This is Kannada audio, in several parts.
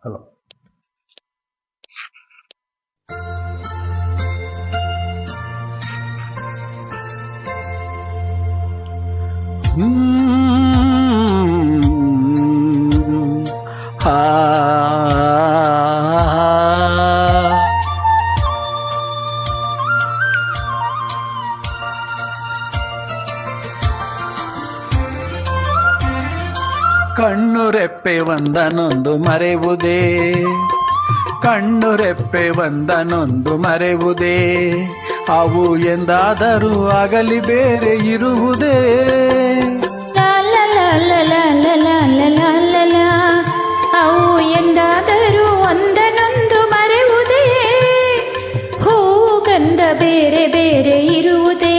ಹಲೋ. ಕಣ್ಣು ರೆಪ್ಪೆ ಒಂದನೊಂದು ಮರೆವುದೇ, ಕಣ್ಣು ರೆಪ್ಪೆ ಒಂದನೊಂದು ಮರೆವುದೇ, ಅವು ಎಂದಾದರೂ ಆಗಲಿ ಬೇರೆ ಇರುವುದೇ. ಅವು ಎಂದಾದರೂ ಒಂದನೊಂದು ಮರೆವುದೇ, ಹೂಗಂಧ ಬೇರೆ ಬೇರೆ ಇರುವುದೇ.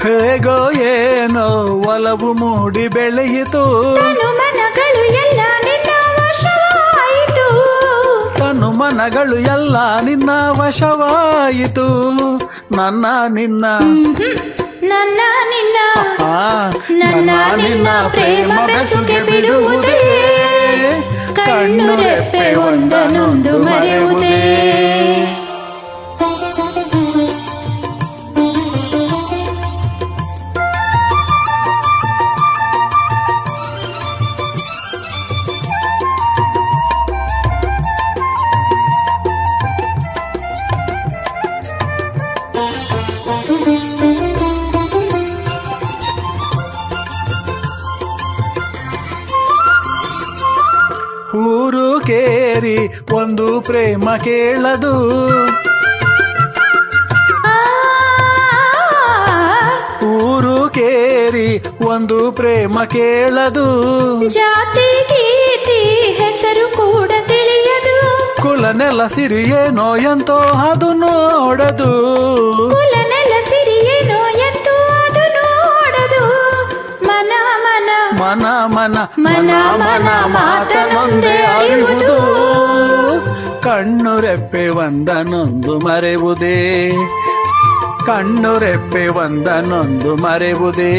ಹೇಗೋ ಏನೋ ಒಲವು ಮೂಡಿ ಬೆಳೆಯಿತು, ಮನಗಳು ಎಲ್ಲ ನಿನ್ನ ವಶವಾಯಿತು, ತನು ಮನಗಳು ಎಲ್ಲ ನಿನ್ನ ವಶವಾಯಿತು. ನನ್ನ ನಿನ್ನ ನನ್ನ ನಿನ್ನ ನನ್ನ ನಿನ್ನ ಪ್ರೇಮ ಬೆಸುಗೆ ಬಿಡುವುದೇ, ಕಣ್ಣು ರೆಪ್ಪೆ ಒಂದನೊಂದು ಮರೆಯುವುದೇ. ಊರು ಕೇರಿ ಒಂದು ಪ್ರೇಮ ಕೇಳದು, ಊರು ಕೇರಿ ಒಂದು ಪ್ರೇಮ ಕೇಳದು, ಜಾತಿ ಗೀತಿ ಹೆಸರು ಕೂಡ ತಿಳಿಯದು, ಕುಲ ನೆಲ ಸಿರಿಯೇನೋ ಎಂತೋ ಅದು ನೋಡದು, ಕುಲ ನೆಲ ಸಿರಿಯೇನೋ ಎಂತೋ ಅದು ನೋಡದು. ಮನ ಮನ ಮನ ಮನ ಮನ ಮನ ಮಾತನೊಂದೇ ಅರಿವುದು, ಕಣ್ಣು ರೆಪ್ಪೆ ಒಂದನೊಂದು ಮರೆವುದೇ, ಕಣ್ಣು ರೆಪ್ಪೆ ಒಂದನೊಂದು ಮರೆವುದೇ,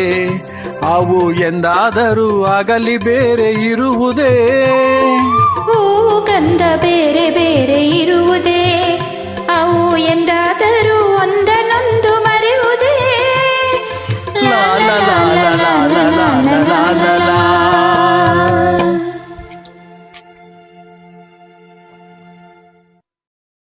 ಅವು ಎಂದಾದರೂ ಆಗಲಿ ಬೇರೆ ಇರುವುದೇ. ಹೂಗಂಧ ಬೇರೆ ಬೇರೆ ಇರುವುದೇ.